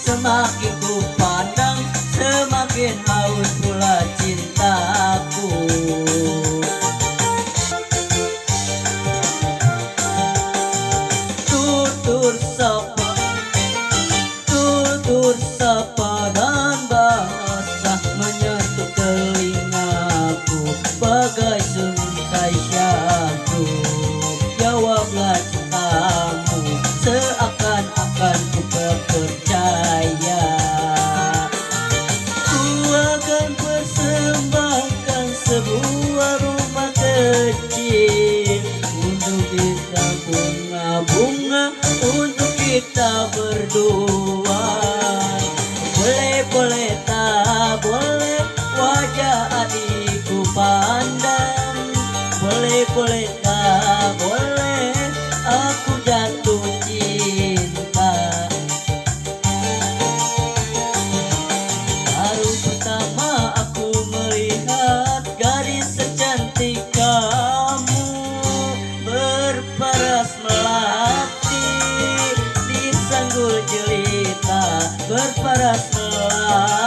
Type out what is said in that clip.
Semakin ku pandang, semakin haus pula cintaku. Tutur sapa, tutur sapa dan bahasa menyentuh telingaku bagai sungai syahdu. Jawablah cintamu seakan-akan ku percaya. Ku akan persembahkan sebuah rumah kecil untuk kita, bunga-bunga untuk kita berdua. Boleh-boleh tak boleh wajah adikku pandang. Boleh-boleh tak boleh aku jatuh cinta. Baru pertama aku melihat gadis secantik kamu, berparas melati di sanggul jelita, berparas melati